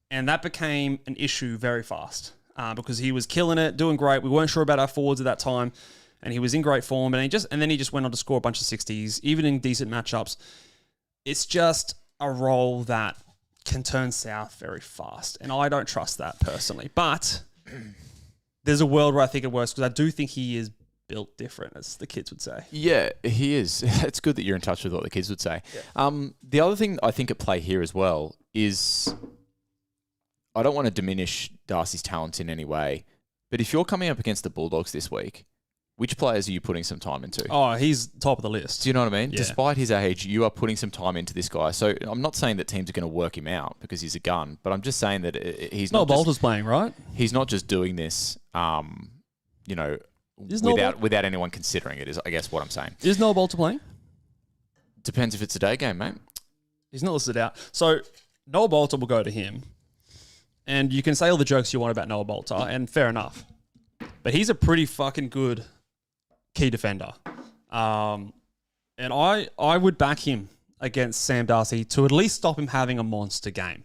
And that became an issue very fast because he was killing it, doing great. We weren't sure about our forwards at that time. And he was in great form, and then he just went on to score a bunch of 60s, even in decent matchups. It's just a role that can turn south very fast, and I don't trust that personally. But there's a world where I think it works because I do think he is built different, as the kids would say. Yeah, he is. It's good that you're in touch with what the kids would say. Yeah. The other thing I think at play here as well is I don't want to diminish Darcy's talent in any way, but if you're coming up against the Bulldogs this week, which players are you putting some time into? Oh, he's top of the list. Do you know what I mean? Yeah. Despite his age, you are putting some time into this guy. So I'm not saying that teams are going to work him out because he's a gun, but I'm just saying that he's not. Noel Bolter's playing, right? He's not just doing this, without anyone considering it. Is I guess what I'm saying. Is Noel Bolter playing? Depends if it's a day game, mate. He's not listed out. So Noel Bolter will go to him, and you can say all the jokes you want about Noel Bolter, and fair enough, but he's a pretty fucking good key defender. And I would back him against Sam Darcy to at least stop him having a monster game.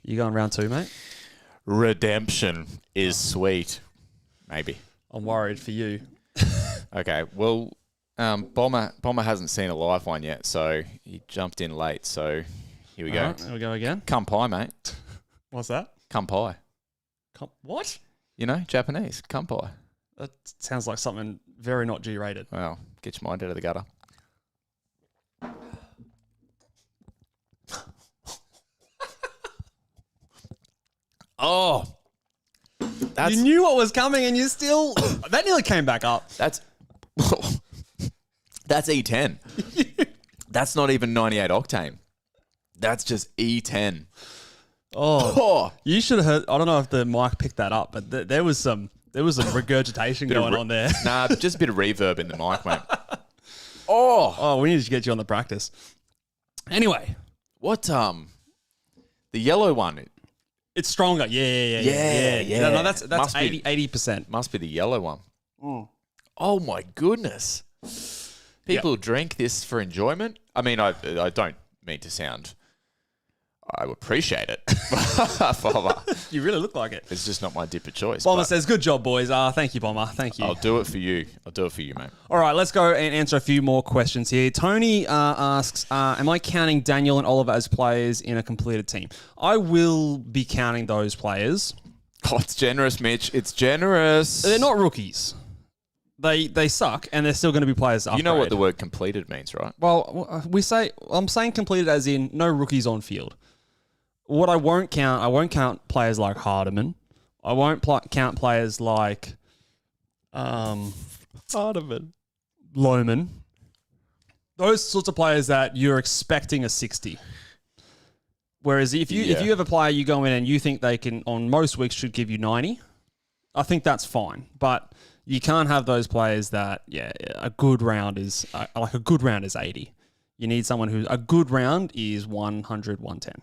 You going round 2, mate? Redemption is sweet. Maybe. I'm worried for you. Okay, well, Bomber hasn't seen a live one yet, so he jumped in late. So here we go. Right, here we go again. Come pie, mate. What's that? Come pie. What? You know, Japanese. Come pie. That sounds like something very not G-rated. Well, get your mind out of the gutter. Oh. You knew what was coming and you still... that nearly came back up. That's E10. That's not even 98 octane. That's just E10. Oh. You should have heard... I don't know if the mic picked that up, but there was some regurgitation going on there. Nah, just a bit of reverb in the mic, mate. Oh, we need to get you on the practice. Anyway. What, the yellow one... It's stronger. Yeah. No, that's 80%. Must be the yellow one. Mm. Oh, my goodness. People drink this for enjoyment? I mean, I don't mean to sound... I appreciate it. You really look like it. It's just not my dip of choice. Bomber says, good job, boys. Thank you, Bomber. Thank you. I'll do it for you, mate. All right, let's go and answer a few more questions here. Tony asks, am I counting Daniel and Oliver as players in a completed team? I will be counting those players. Oh, it's generous, Mitch. It's generous. They're not rookies. They suck, and they're still going to be players to upgrade. You know what the word completed means, right? Well, I'm saying completed as in no rookies on field. What I won't count players like Hardiman. I won't count players like Hardeman. Lohman. Those sorts of players that you're expecting a 60. Whereas if you have a player, you go in and you think they can, on most weeks, should give you 90, I think that's fine. But you can't have those players that, a good round is, 80. You need someone a good round is 100, 110.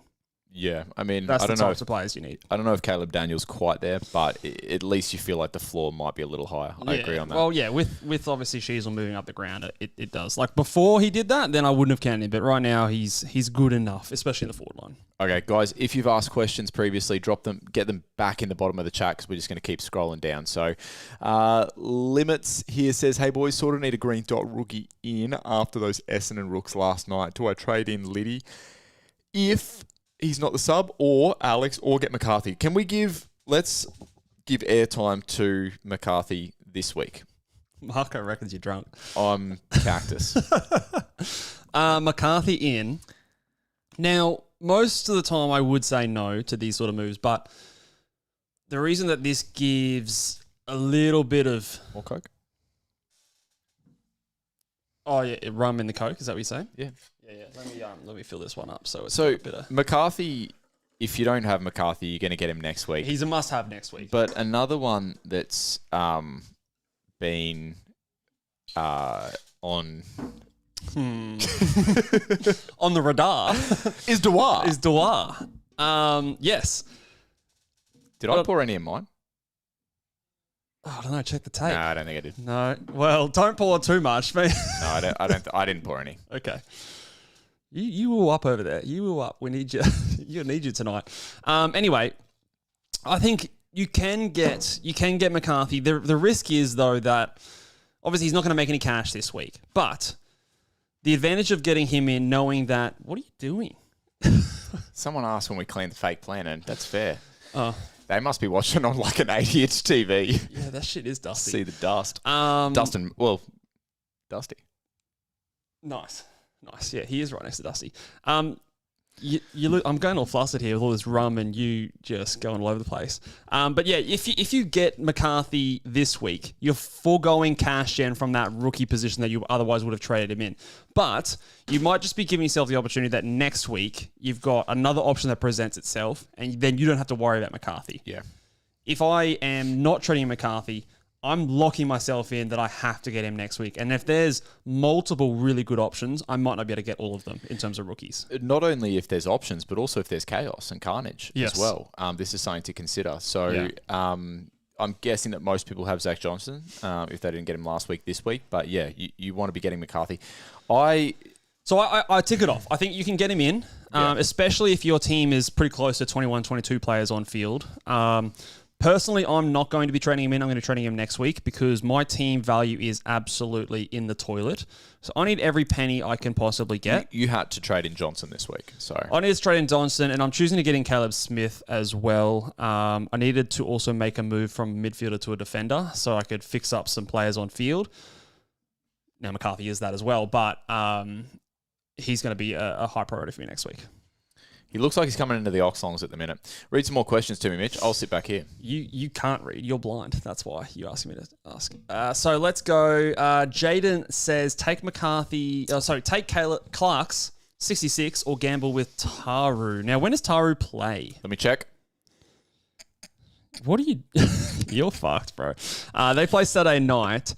Yeah, I mean, That's I the don't know types of players you need. I don't know if Caleb Daniel's quite there, but at least you feel like the floor might be a little higher. I agree on that. Well, yeah, with obviously Sheasel moving up the ground, it does. Like before he did that, then I wouldn't have counted him. But right now, he's good enough, especially in the forward line. Okay, guys, if you've asked questions previously, drop them, get them back in the bottom of the chat because we're just going to keep scrolling down. So, Limits here says, hey boys, sort of need a green dot rookie in after those Essendon rooks last night. Do I trade in Liddy if he's not the sub, or Alex, or get McCarthy? Let's give airtime to McCarthy this week. Marco reckons you're drunk. I'm Cactus. McCarthy in. Now, most of the time I would say no to these sort of moves, but the reason that this gives a little bit of... More Coke? Oh, yeah, rum in the Coke, is that what you're saying? Yeah. Yeah. Let me fill this one up. So McCarthy, if you don't have McCarthy, you're going to get him next week. He's a must-have next week. But another one that's been on on the radar is Dewar. Yes. Did I pour any in mine? Oh, I don't know. Check the tape. No, I don't think I did. No. Well, don't pour too much. No, I didn't pour any. Okay. You were up over there. You were up. We need you. You need you tonight. Anyway, I think you can get McCarthy. The risk is though that obviously he's not going to make any cash this week. But the advantage of getting him in, knowing that, what are you doing? Someone asked when we cleaned the fake plan, and that's fair. Oh. They must be watching on like an 80-inch TV. Yeah, that shit is dusty. See the dust. Dusty. Nice. Yeah, he is right next to Dusty. You look, I'm going all flustered here with all this rum and you just going all over the place. But yeah, if you get McCarthy this week, you're foregoing cash gen from that rookie position that you otherwise would have traded him in. But you might just be giving yourself the opportunity that next week you've got another option that presents itself, and then you don't have to worry about McCarthy. Yeah. If I am not trading McCarthy, I'm locking myself in that I have to get him next week. And if there's multiple really good options, I might not be able to get all of them in terms of rookies. Not only if there's options, but also if there's chaos and carnage as well. This is something to consider. So I'm guessing that most people have Zach Johnson if they didn't get him last week, this week. But yeah, you want to be getting McCarthy. I tick it off. I think you can get him in, especially if your team is pretty close to 21, 22 players on field. Personally, I'm not going to be trading him in. I'm going to be trading him next week because my team value is absolutely in the toilet. So I need every penny I can possibly get. You had to trade in Johnson this week. So I need to trade in Johnson, and I'm choosing to get in Caleb Smith as well. I needed to also make a move from a midfielder to a defender so I could fix up some players on field. Now, McCarthy is that as well, but he's going to be a high priority for me next week. He looks like he's coming into the Oxlongs at the minute. Read some more questions to me, Mitch. I'll sit back here. You can't read. You're blind. That's why you're asking me to ask. So let's go. Jaden says, take Caleb Clark's 66 or gamble with Taru. Now, when does Taru play? Let me check. What are you... You're fucked, bro. They play Saturday night.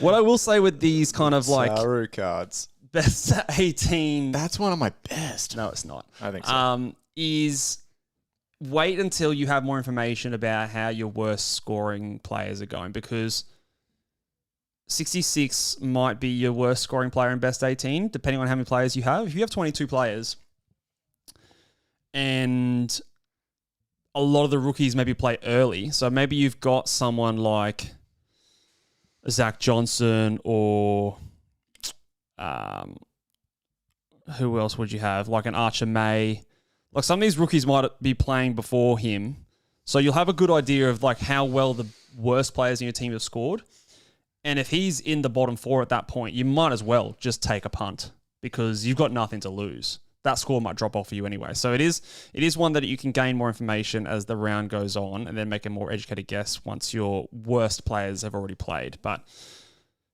What I will say with these kind of like... Taru cards. Best 18. That's one of my best. No, it's not. I think so. Is wait until you have more information about how your worst scoring players are going, because 66 might be your worst scoring player in best 18, depending on how many players you have. If you have 22 players and a lot of the rookies maybe play early, so maybe you've got someone like Zach Johnson or... who else would you have? Like an Archer May. Like some of these rookies might be playing before him. So you'll have a good idea of like how well the worst players in your team have scored. And if he's in the bottom four at that point, you might as well just take a punt because you've got nothing to lose. that score might drop off for you anyway. So it is one that you can gain more information as the round goes on and then make a more educated guess once your worst players have already played. But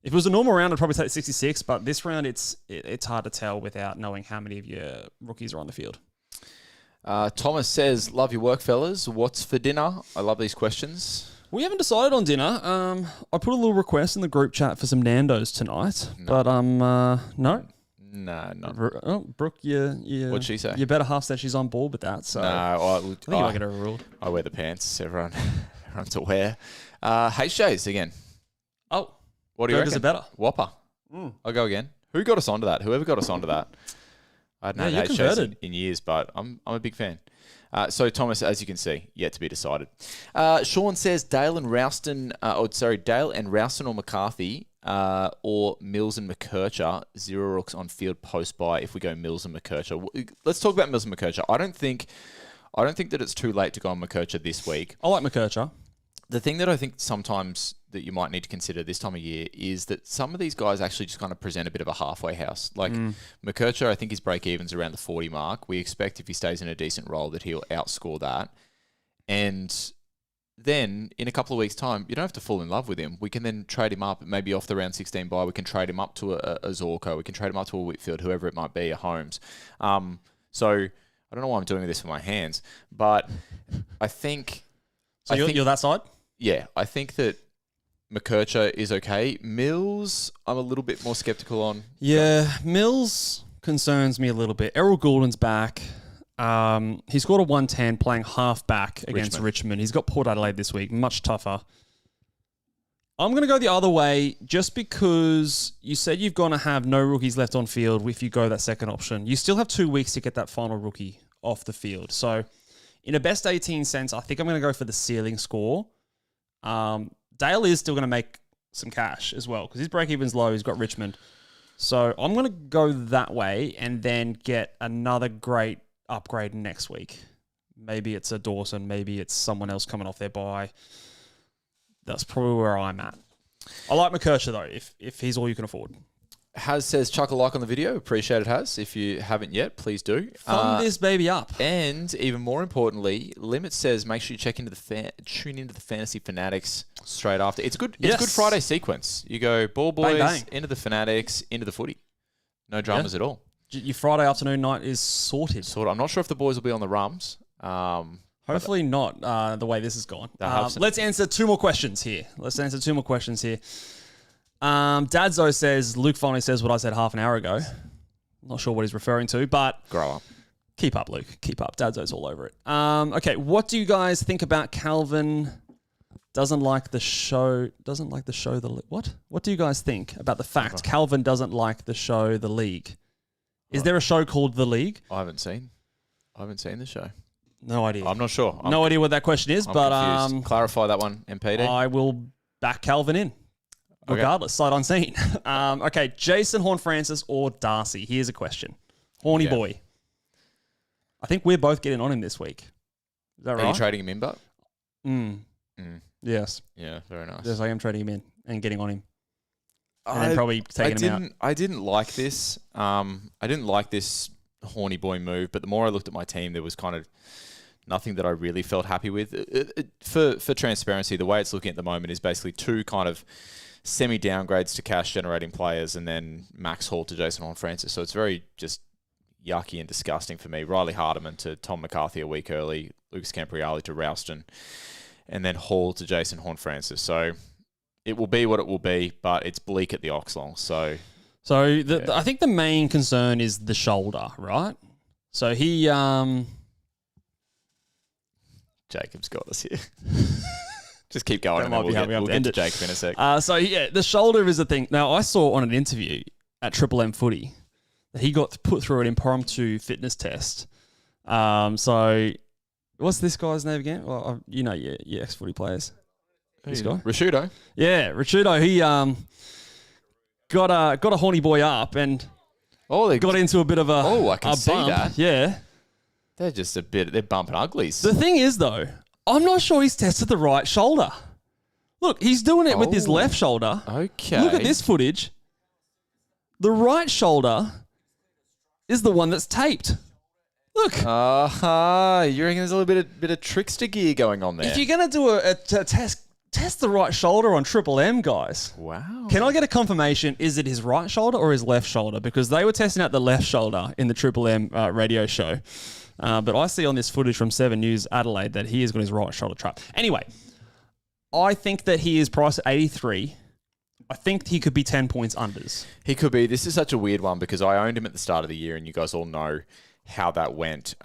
if it was a normal round, I'd probably take 66, but this round it's hard to tell without knowing how many of your rookies are on the field. Thomas says, love your work, fellas. What's for dinner? I love these questions. We haven't decided on dinner. I put a little request in the group chat for some Nando's tonight, but no. No. Brooke, What'd she say? Your better half said she's on board with that. So I think you might get overruled. I wear the pants. Everyone's aware. HJs again. Oh, what do you reckon? Burgers are better. Whopper. I'll go again. Who got us onto that? Whoever got us onto that. I hadn't had HJs in years, but I'm a big fan. So Thomas, as you can see, yet to be decided. Sean says Dale and Ralston or McCarthy. Or Mills and McKercher, 0 rooks on field post bye if we go Mills and McKercher. Let's talk about Mills and McKercher. I don't think that it's too late to go on McKercher this week. I like McKercher. The thing that I think sometimes that you might need to consider this time of year is that some of these guys actually just kind of present a bit of a halfway house. Like McKercher, I think his break-even's around the 40 mark. We expect if he stays in a decent role that he'll outscore that. And then in a couple of weeks' time, you don't have to fall in love with him. We can then trade him up, maybe off the round 16 bye. We can trade him up to a Zorko. We can trade him up to a Whitfield, whoever it might be, a Holmes. So I don't know why I'm doing this with my hands, but I think... So you're that side? Yeah, I think that McKercher is okay. Mills, I'm a little bit more skeptical on. Yeah, Mills concerns me a little bit. Errol Goulden's back. He scored a 110 playing half back against Richmond. He's got Port Adelaide this week, much tougher. I'm going to go the other way just because you said you're going to have no rookies left on field if you go that second option. You still have 2 weeks to get that final rookie off the field. So in a best 18 sense, I think I'm going to go for the ceiling score. Dale is still going to make some cash as well because his break-even's low. He's got Richmond. So I'm going to go that way and then get another great upgrade next week. Maybe it's a Dawson. Maybe it's someone else coming off their bye. That's probably where I'm at. I like McKercher, though, if he's all you can afford. Haz says, chuck a like on the video. Appreciate it, Haz. If you haven't yet, please do. Thumb this baby up. And even more importantly, Limit says, make sure you tune into the Fantasy Fanatics straight after. It's good. It's good Friday sequence. You go Ball Boys, bang, bang, into the Fanatics, into the footy. No dramas at all. Your Friday afternoon night is sorted. I'm not sure if the boys will be on the rums. Hopefully not, the way this has gone. Let's answer 2 more questions here. Dadzo says, Luke finally says what I said half an hour ago. Not sure what he's referring to, but... Grow up. Keep up, Luke. Keep up. Dadzo's all over it. Okay, what do you guys think about Calvin doesn't like the show... What? What do you guys think about the fact Calvin doesn't like the show The League? Is there a show called The League? I haven't seen the show. No idea. I'm not sure. No idea what that question is, but... confused. Clarify that one, MPD. I will back Calvin in. Regardless, sight unseen. Okay, Jason Horne-Francis or Darcy? Here's a question. Horny boy. I think we're both getting on him this week. Is that right? Are you trading him in, but? Yes. Yeah, very nice. Yes, I am trading him in and getting on him. And then probably taking him out. I didn't like this. I didn't like this horny boy move, but the more I looked at my team, there was kind of nothing that I really felt happy with. For transparency, the way it's looking at the moment is basically 2 kind of semi-downgrades to cash-generating players and then Max Hall to Jason Horne-Francis. So it's very just yucky and disgusting for me. Riley Hardiman to Tom McCarthy a week early, Lucas Campriali to Ralston, and then Hall to Jason Horne-Francis. So it will be what it will be, but it's bleak at the Oxlong. So I think the main concern is the shoulder, right? So he... Jacob's got us here. Just keep going, and then we'll get to Jacob in a sec. The shoulder is the thing. Now, I saw on an interview at Triple M Footy that he got put through an impromptu fitness test. So, what's this guy's name again? Well, you know your ex-footy players. This guy? Rashudo. Yeah, Rashudo. He got a horny boy up and got into a bit of a I can see bump. that. Yeah. They're bumping uglies. The thing is, though, I'm not sure he's tested the right shoulder. Look, he's doing it with his left shoulder. Okay. Look at this footage. The right shoulder is the one that's taped. Look. You reckon there's a little bit of trickster gear going on there? If you're going to do a test the right shoulder on Triple M, guys. Wow. Can I get a confirmation? Is it his right shoulder or his left shoulder? Because they were testing out the left shoulder in the Triple M radio show. But I see on this footage from 7 News Adelaide that he has got his right shoulder trap. Anyway, I think that he is priced at 83. I think he could be 10 points unders. He could be. This is such a weird one because I owned him at the start of the year, and you guys all know how that went.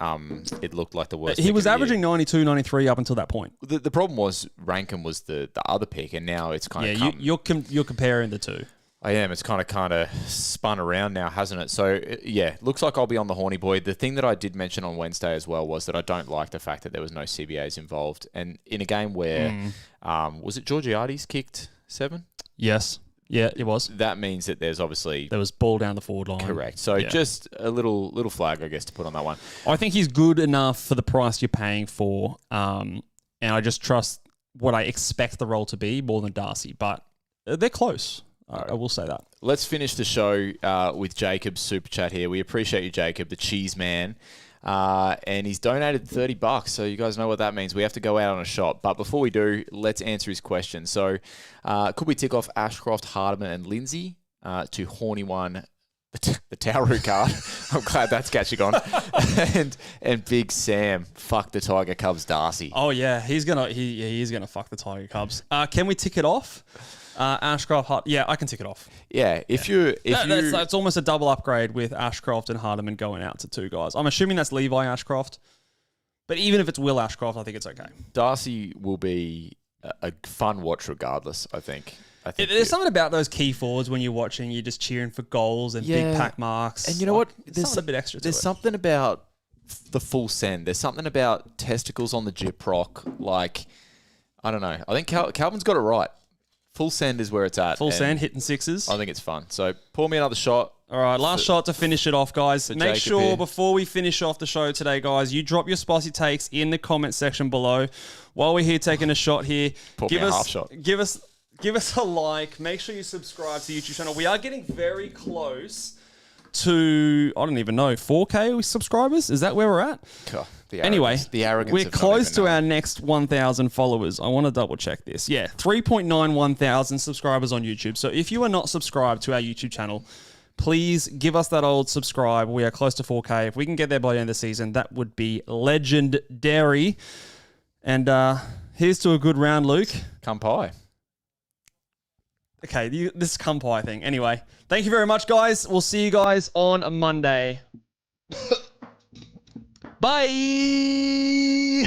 It looked like the worst. He was averaging 92, 93 up until that point. The problem was Rankin was the other pick, and now it's kind of you're comparing the two. I am. It's kind of spun around now, hasn't it? So, yeah, looks like I'll be on the horny boy. The thing that I did mention on Wednesday as well was that I don't like the fact that there was no CBAs involved. And in a game where, was it Georgiades kicked 7? Yes. Yeah, it was. That means that there's obviously... There was ball down the forward line. Correct. So just a little flag, I guess, to put on that one. I think he's good enough for the price you're paying for. And I just trust what I expect the role to be more than Darcy. But they're close. I will say that. Let's finish the show with Jacob's super chat here. We appreciate you, Jacob, the cheese man. And he's donated $30, so you guys know what that means. We have to go out on a shot. But before we do, let's answer his question. So could we tick off Ashcroft, Hardiman, and Lindsay to horny one, the Tauru card? I'm glad that's catching on. and Big Sam, fuck the Tiger Cubs, Darcy. Oh yeah, he's gonna fuck the Tiger Cubs. Can we tick it off? Ashcroft, yeah, I can tick it off. Yeah, that's almost a double upgrade with Ashcroft and Hardiman going out to 2 guys. I'm assuming that's Levi Ashcroft, but even if it's Will Ashcroft, I think it's okay. Darcy will be a fun watch regardless, I think. There's something about those key forwards when you're watching, you're just cheering for goals and big pack marks. And you know what? There's something a bit extra to it. There's something about the full send. There's something about testicles on the Gyprock. Like, I don't know. I think Calvin's got it right. Full send is where it's at. Full send, hitting sixes. I think it's fun. So pour me another shot. All right, last shot to finish it off, guys. Make sure before we finish off the show today, guys, you drop your spicy takes in the comment section below. While we're here taking a shot here, give us a half shot. Give us a like. Make sure you subscribe to the YouTube channel. We are getting very close to, I don't even know, 4K subscribers. Is that where we're at? God. Anyway, the arrogance we're close to our next 1,000 followers. I want to double check this. Yeah, 3.91 thousand subscribers on YouTube. So if you are not subscribed to our YouTube channel, please give us that old subscribe. We are close to 4K. If we can get there by the end of the season, that would be legendary. And here's to a good round, Luke. Come pie. Okay, this come pie thing. Anyway, thank you very much, guys. We'll see you guys on Monday. Bye.